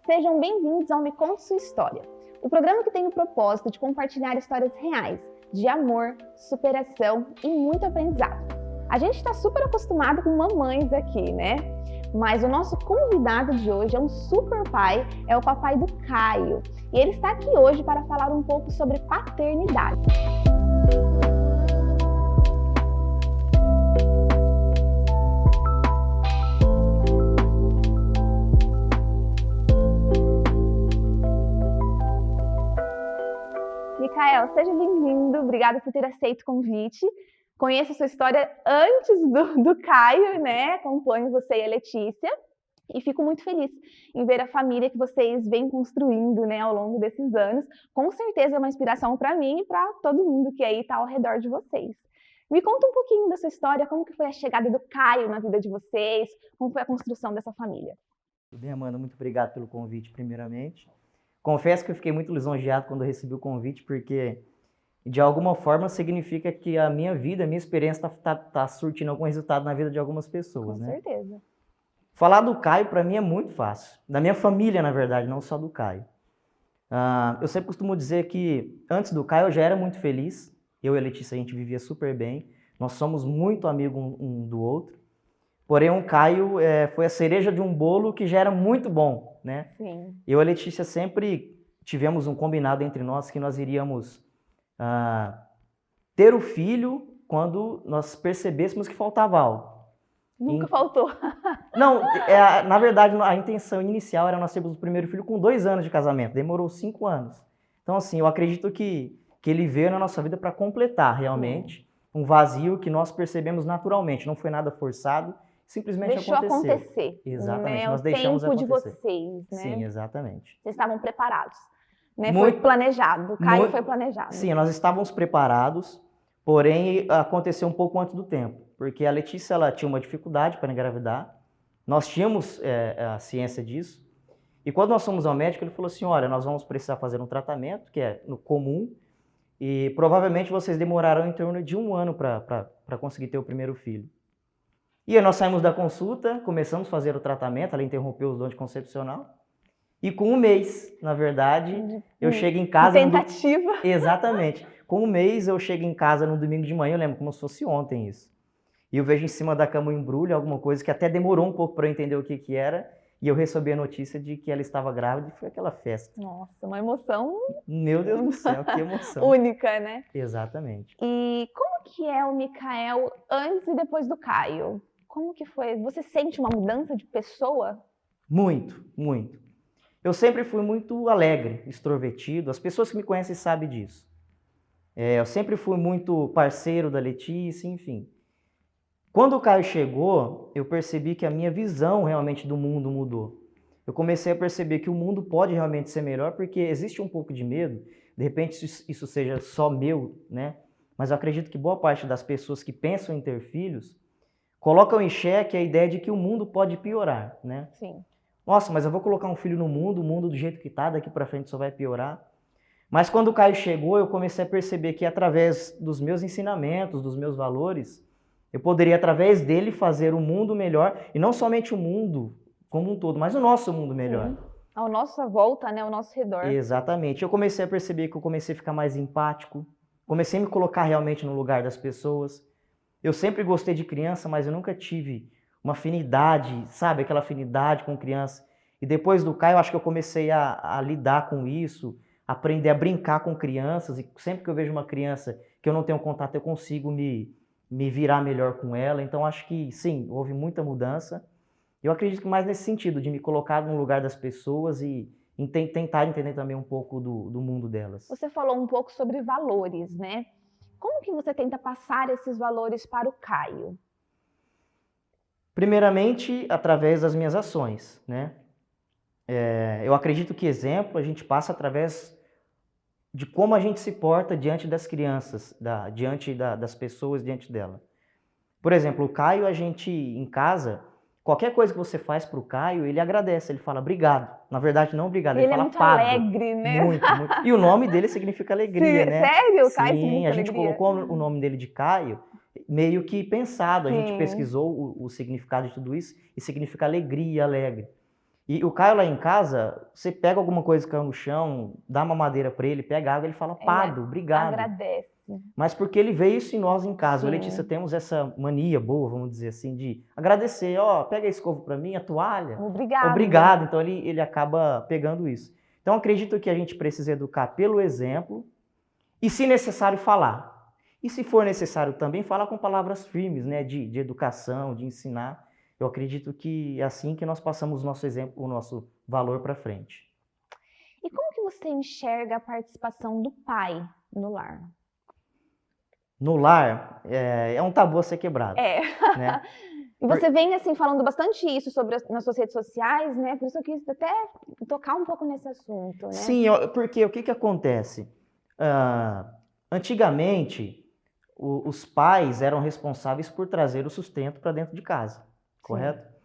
Sejam bem-vindos ao Me Conte Sua História, o programa que tem o propósito de compartilhar histórias reais, de amor, superação e muito aprendizado. A gente está super acostumado com mamães aqui, né? Mas o nosso convidado de hoje é um super pai, é o papai do Caio. E ele está aqui hoje para falar um pouco sobre paternidade. Micael, seja bem-vindo, obrigada por ter aceito o convite. Conheço a sua história antes do Caio, né? Acompanho você e a Letícia e fico muito feliz em ver a família que vocês vêm construindo, né, ao longo desses anos. Com certeza é uma inspiração para mim e para todo mundo que aí está ao redor de vocês. Me conta um pouquinho da sua história, como que foi a chegada do Caio na vida de vocês, como foi a construção dessa família. Tudo bem, Amanda? Muito obrigado pelo convite, primeiramente. Confesso que eu fiquei muito lisonjeado quando eu recebi o convite, porque de alguma forma significa que a minha vida, a minha experiência tá surtindo algum resultado na vida de algumas pessoas, né? Com certeza. Falar do Caio, para mim, é muito fácil. Da minha família, na verdade, não só do Caio. Eu sempre costumo dizer que antes do Caio eu já era muito feliz. Eu e a Letícia, a gente vivia super bem. Nós somos muito amigos um do outro. Porém, o Caio foi a cereja de um bolo que já era muito bom, né? Sim. Eu e a Letícia sempre tivemos um combinado entre nós que nós iríamos ter o filho quando nós percebêssemos que faltava algo. Nunca faltou. Não, na verdade, a intenção inicial era nós termos o primeiro filho com 2 anos de casamento. Demorou 5 anos. Então, assim, eu acredito que ele veio na nossa vida para completar, realmente, um vazio que nós percebemos naturalmente. Não foi nada forçado. Simplesmente Deixou aconteceu. acontecer. Exatamente, Né? nós O deixamos tempo acontecer. de vocês, né? Sim, exatamente. Vocês estavam preparados, né? Muito, foi planejado, o Caio muito, foi planejado. Sim, nós estávamos preparados, porém aconteceu um pouco antes do tempo, porque a Letícia ela tinha uma dificuldade para engravidar, nós tínhamos a ciência disso, e quando nós fomos ao médico, ele falou assim, olha, nós vamos precisar fazer um tratamento, que é no comum, e provavelmente vocês demorarão em torno de 1 ano para conseguir ter o primeiro filho. E aí nós saímos da consulta, começamos a fazer o tratamento, ela interrompeu o dom anticoncepcional. E com 1 mês, na verdade, eu chego em casa... Tentativa. Exatamente. Com 1 mês eu chego em casa no domingo de manhã, eu lembro como se fosse ontem isso. E eu vejo em cima da cama um embrulho, alguma coisa que até demorou um pouco para eu entender o que era. E eu recebi a notícia de que ela estava grávida e foi aquela festa. Nossa, uma emoção... Meu Deus do céu, que emoção. Única, né? Exatamente. E como que é o Micael antes e depois do Caio? Como que foi? Você sente uma mudança de pessoa? Muito, muito. Eu sempre fui muito alegre, extrovertido. As pessoas que me conhecem sabem disso. Eu sempre fui muito parceiro da Letícia, enfim. Quando o Caio chegou, eu percebi que a minha visão realmente do mundo mudou. Eu comecei a perceber que o mundo pode realmente ser melhor, porque existe um pouco de medo. De repente isso seja só meu, né? Mas eu acredito que boa parte das pessoas que pensam em ter filhos colocam em xeque a ideia de que o mundo pode piorar, né? Sim. Nossa, mas eu vou colocar um filho no mundo, o mundo do jeito que tá, daqui para frente só vai piorar. Mas quando o Caio chegou, eu comecei a perceber que através dos meus ensinamentos, dos meus valores, eu poderia através dele fazer o mundo melhor, e não somente o mundo como um todo, mas o nosso mundo melhor. Sim. Ao nossa volta, né, ao nosso redor. Exatamente. Eu comecei a perceber que eu comecei a ficar mais empático, comecei a me colocar realmente no lugar das pessoas. Eu sempre gostei de criança, mas eu nunca tive uma afinidade, sabe? Aquela afinidade com criança. E depois do Caio, eu acho que eu comecei a lidar com isso, aprender a brincar com crianças. E sempre que eu vejo uma criança que eu não tenho contato, eu consigo me virar melhor com ela. Então, acho que, sim, houve muita mudança. Eu acredito que mais nesse sentido, de me colocar no lugar das pessoas e tentar entender também um pouco do mundo delas. Você falou um pouco sobre valores, né? Como que você tenta passar esses valores para o Caio? Primeiramente, através das minhas ações, né? Eu acredito que exemplo a gente passa através de como a gente se porta diante das crianças, diante das pessoas, diante dela. Por exemplo, o Caio, a gente em casa, qualquer coisa que você faz para o Caio, ele agradece, ele fala obrigado. Na verdade, não obrigado, ele fala é muito pago. alegre, né? Muito, muito. E o nome dele significa alegria, Sim, né? sério? Caio Sim, significa a gente alegria? colocou o nome dele de Caio meio que pensado. A gente Sim. pesquisou o significado de tudo isso e significa alegria, alegre. E o Caio lá em casa, você pega alguma coisa que caiu no chão, dá uma madeira para ele, pega água, ele fala, Ele Pado, obrigado. agradece. Mas porque ele vê isso em nós em casa. Eu e Sim. Letícia temos essa mania boa, vamos dizer assim, de agradecer. Ó, pega a escova para mim, a toalha. Obrigado. Obrigado. Então ele acaba pegando isso. Então acredito que a gente precisa educar pelo exemplo e, se necessário, falar. E se for necessário também, falar com palavras firmes, né, de educação, de ensinar. Eu acredito que é assim que nós passamos o nosso exemplo, o nosso valor para frente. E como que você enxerga a participação do pai no lar? No lar, é um tabu a ser quebrado. É. Né? E você vem, assim, falando bastante isso nas suas redes sociais, né? Por isso eu quis até tocar um pouco nesse assunto, né? Sim, porque o que acontece? Antigamente, os pais eram responsáveis por trazer o sustento para dentro de casa, correto?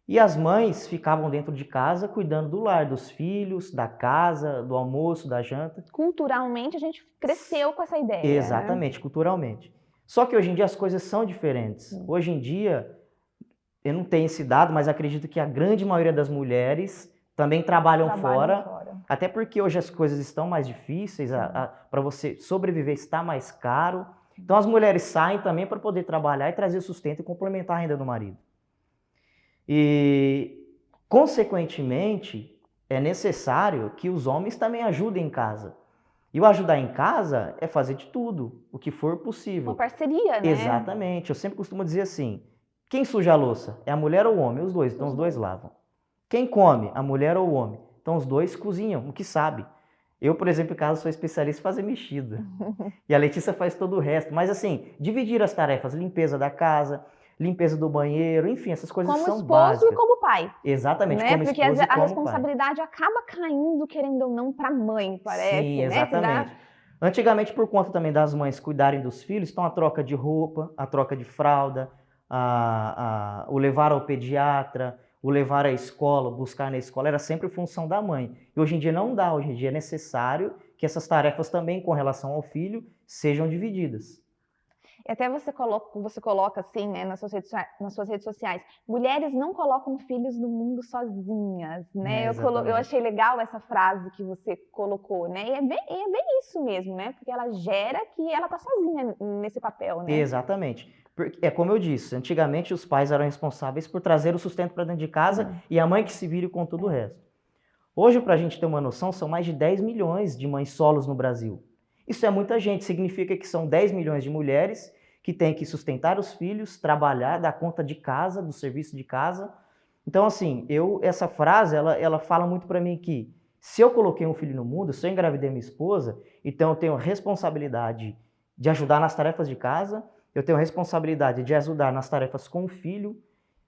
E as mães ficavam dentro de casa cuidando do lar, dos filhos, da casa, do almoço, da janta. Culturalmente, a gente cresceu com essa ideia. Exatamente, culturalmente. Só que hoje em dia as coisas são diferentes. Hoje em dia, eu não tenho esse dado, mas acredito que a grande maioria das mulheres também trabalham fora. Até porque hoje as coisas estão mais difíceis, para você sobreviver está mais caro. Então as mulheres saem também para poder trabalhar e trazer sustento e complementar a renda do marido. E, consequentemente, é necessário que os homens também ajudem em casa. E o ajudar em casa é fazer de tudo, o que for possível. Uma parceria, né? Exatamente. Eu sempre costumo dizer assim, quem suja a louça? É a mulher ou o homem? Os dois. Então os dois lavam. Quem come? A mulher ou o homem? Então os dois cozinham, o que sabe. Eu, por exemplo, em casa, sou especialista em fazer mexida. E a Letícia faz todo o resto. Mas assim, dividir as tarefas, limpeza da casa, limpeza do banheiro, enfim, essas coisas são básicas. Como esposo e como pai. Exatamente, né? como Porque esposo e como a responsabilidade acaba caindo, querendo ou não, para a mãe, parece. Sim, né? exatamente. Antigamente, por conta também das mães cuidarem dos filhos, então a troca de roupa, a troca de fralda, o levar ao pediatra, o levar à escola, buscar na escola, era sempre função da mãe. E hoje em dia não dá, hoje em dia é necessário que essas tarefas também, com relação ao filho, sejam divididas. E até você coloca assim, né, nas suas redes sociais, mulheres não colocam filhos no mundo sozinhas, né? Eu achei legal essa frase que você colocou, né? E é bem isso mesmo, né? Porque ela gera que ela tá sozinha nesse papel, né? Exatamente. É como eu disse, antigamente os pais eram responsáveis por trazer o sustento para dentro de casa e a mãe que se vire com todo o resto. Hoje, para a gente ter uma noção, são mais de 10 milhões de mães solos no Brasil. Isso é muita gente, significa que são 10 milhões de mulheres que têm que sustentar os filhos, trabalhar, dar conta de casa, do serviço de casa. Então, assim, essa frase, ela fala muito para mim que se eu coloquei um filho no mundo, se eu engravidei minha esposa, então eu tenho a responsabilidade de ajudar nas tarefas de casa, eu tenho a responsabilidade de ajudar nas tarefas com o filho.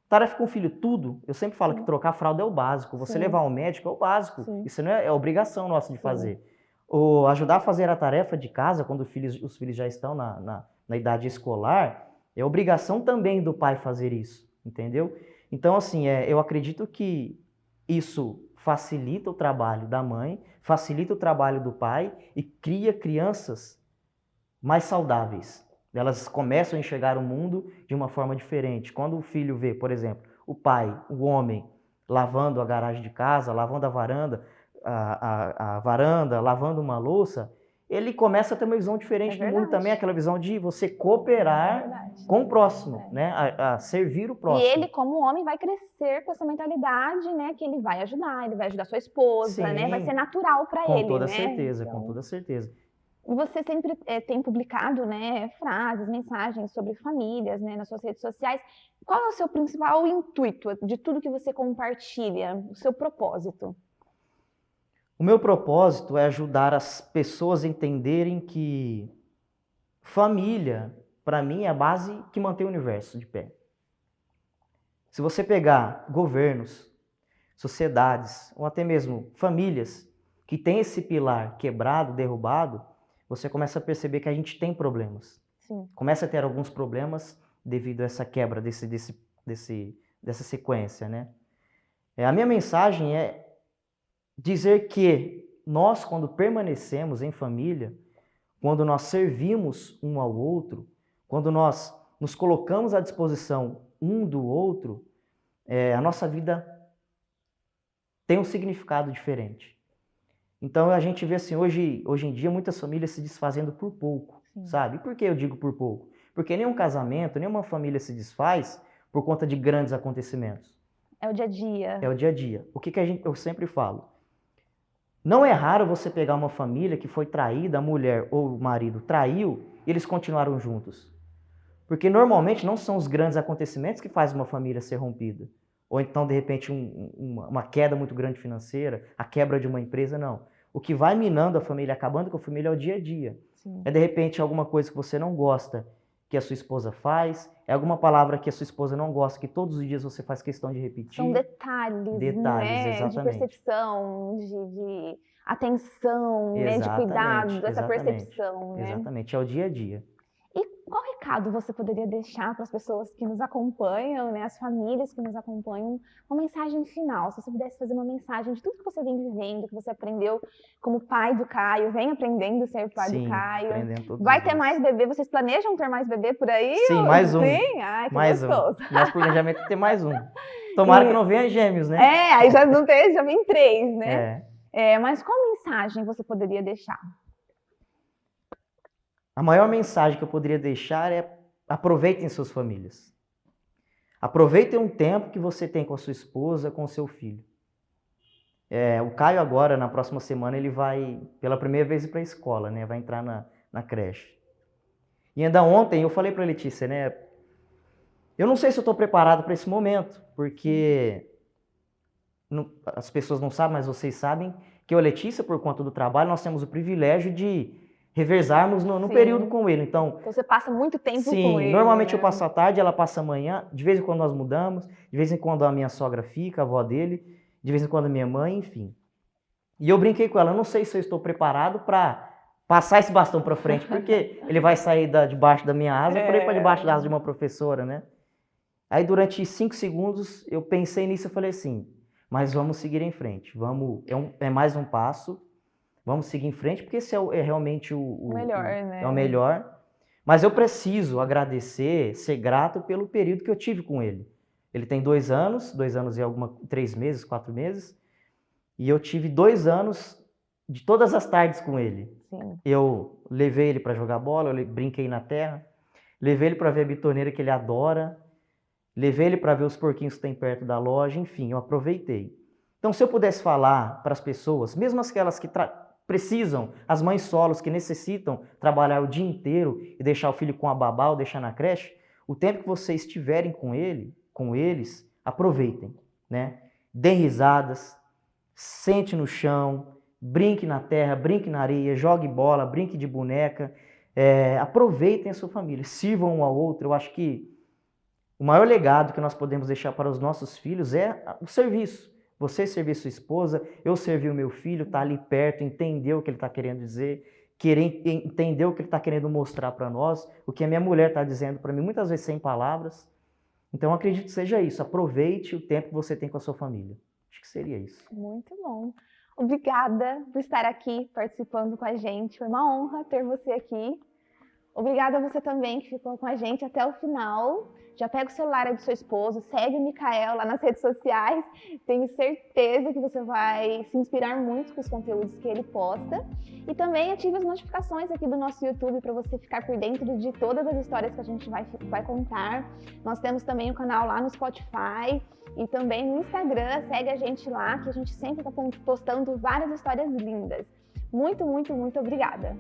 Tarefa com o filho, tudo. Eu sempre falo que trocar fralda é o básico, você levar ao médico é o básico. Isso não é obrigação nossa de fazer. Ou ajudar a fazer a tarefa de casa quando os filhos já estão na idade escolar, é obrigação também do pai fazer isso, entendeu? Então, assim, eu acredito que isso facilita o trabalho da mãe, facilita o trabalho do pai e cria crianças mais saudáveis. Elas começam a enxergar o mundo de uma forma diferente. Quando o filho vê, por exemplo, o pai, o homem, lavando a garagem de casa, lavando a varanda, lavando uma louça, ele começa a ter uma visão diferente do mundo também, aquela visão de você cooperar com o próximo, né? A servir o próximo. E ele, como homem, vai crescer com essa mentalidade, né? Que ele vai ajudar sua esposa, né? Vai ser natural para ele, Com toda né? certeza, com toda certeza. E você sempre tem publicado, né, frases, mensagens sobre famílias, né, nas suas redes sociais. Qual é o seu principal intuito de tudo que você compartilha, o seu propósito? O meu propósito é ajudar as pessoas a entenderem que família, para mim, é a base que mantém o universo de pé. Se você pegar governos, sociedades, ou até mesmo famílias que têm esse pilar quebrado, derrubado, você começa a perceber que a gente tem problemas. Sim. Começa a ter alguns problemas devido a essa quebra dessa sequência, né? A minha mensagem é dizer que nós, quando permanecemos em família, quando nós servimos um ao outro, quando nós nos colocamos à disposição um do outro, a nossa vida tem um significado diferente. Então a gente vê assim, hoje em dia muitas famílias se desfazendo por pouco, sabe? E por que eu digo por pouco? Porque nenhum casamento, nenhuma família se desfaz por conta de grandes acontecimentos. É o dia a dia. É o dia a dia. O que eu sempre falo? Não é raro você pegar uma família que foi traída, a mulher ou o marido traiu, e eles continuaram juntos. Porque normalmente não são os grandes acontecimentos que fazem uma família ser rompida. Ou então, de repente, uma queda muito grande financeira, a quebra de uma empresa, não. O que vai minando a família, acabando com a família, é o dia a dia. Sim. É, de repente, alguma coisa que você não gosta que a sua esposa faz, é alguma palavra que a sua esposa não gosta, que todos os dias você faz questão de repetir. São detalhes, né? Exatamente. De percepção, de atenção, né? De cuidado, dessa percepção, né? Exatamente, é o dia a dia. E qual recado você poderia deixar para as pessoas que nos acompanham, né, as famílias que nos acompanham, uma mensagem final? Se você pudesse fazer uma mensagem de tudo que você vem vivendo, que você aprendeu como pai do Caio, vem aprendendo a ser pai do Caio. Aprendendo vai ter mais bebê? Vocês planejam ter mais bebê por aí? Sim, mais um. Sim? Ai, que mais gostoso. Nosso planejamento é ter mais um. Tomara que não venha gêmeos, né? Aí já não tem, já vem 3, né? Mas qual mensagem você poderia deixar? A maior mensagem que eu poderia deixar é: aproveitem suas famílias. Aproveitem um tempo que você tem com a sua esposa, com o seu filho. O Caio agora, na próxima semana, ele vai pela primeira vez ir para a escola, né? Vai entrar na creche. E ainda ontem eu falei para a Letícia, né? Eu não sei se eu estou preparado para esse momento, porque as pessoas não sabem, mas vocês sabem que eu e a Letícia, por conta do trabalho, nós temos o privilégio de revezarmos no período com ele. Então você passa muito tempo com ele. Sim, normalmente eu passo a tarde, ela passa a manhã, de vez em quando nós mudamos, de vez em quando a minha sogra fica, a avó dele, de vez em quando a minha mãe, enfim. E eu brinquei com ela, eu não sei se eu estou preparado para passar esse bastão para frente, porque ele vai sair debaixo da minha asa para ir para debaixo da asa de uma professora, né? Aí durante 5 segundos eu pensei nisso e falei assim: mas vamos seguir em frente, é mais um passo. Vamos seguir em frente, porque esse é realmente o melhor, né? É o melhor. Mas eu preciso agradecer, ser grato pelo período que eu tive com ele. Ele tem 2 anos e 3 meses, 4 meses. E eu tive 2 anos de todas as tardes com ele. Sim. Eu levei ele para jogar bola, eu brinquei na terra. Levei ele para ver a bitoneira que ele adora. Levei ele para ver os porquinhos que tem perto da loja. Enfim, eu aproveitei. Então, se eu pudesse falar para as pessoas, mesmo aquelas que precisam, as mães solos que necessitam trabalhar o dia inteiro e deixar o filho com a babá ou deixar na creche, o tempo que vocês estiverem com eles, aproveitem, né? Deem risadas, sente no chão, brinque na terra, brinque na areia, jogue bola, brinque de boneca, aproveitem a sua família, sirvam um ao outro. Eu acho que o maior legado que nós podemos deixar para os nossos filhos é o serviço. Você servir sua esposa, eu servir o meu filho, estar ali perto, entender o que ele está querendo dizer, entender o que ele está querendo mostrar para nós, o que a minha mulher está dizendo para mim, muitas vezes sem palavras. Então, eu acredito que seja isso. Aproveite o tempo que você tem com a sua família. Acho que seria isso. Muito bom. Obrigada por estar aqui participando com a gente. Foi uma honra ter você aqui. Obrigada a você também que ficou com a gente até o final. Já pega o celular do seu esposo, segue o Micael lá nas redes sociais. Tenho certeza que você vai se inspirar muito com os conteúdos que ele posta. E também ative as notificações aqui do nosso YouTube para você ficar por dentro de todas as histórias que a gente vai contar. Nós temos também o canal lá no Spotify e também no Instagram. Segue a gente lá, que a gente sempre está postando várias histórias lindas. Muito, muito, muito obrigada!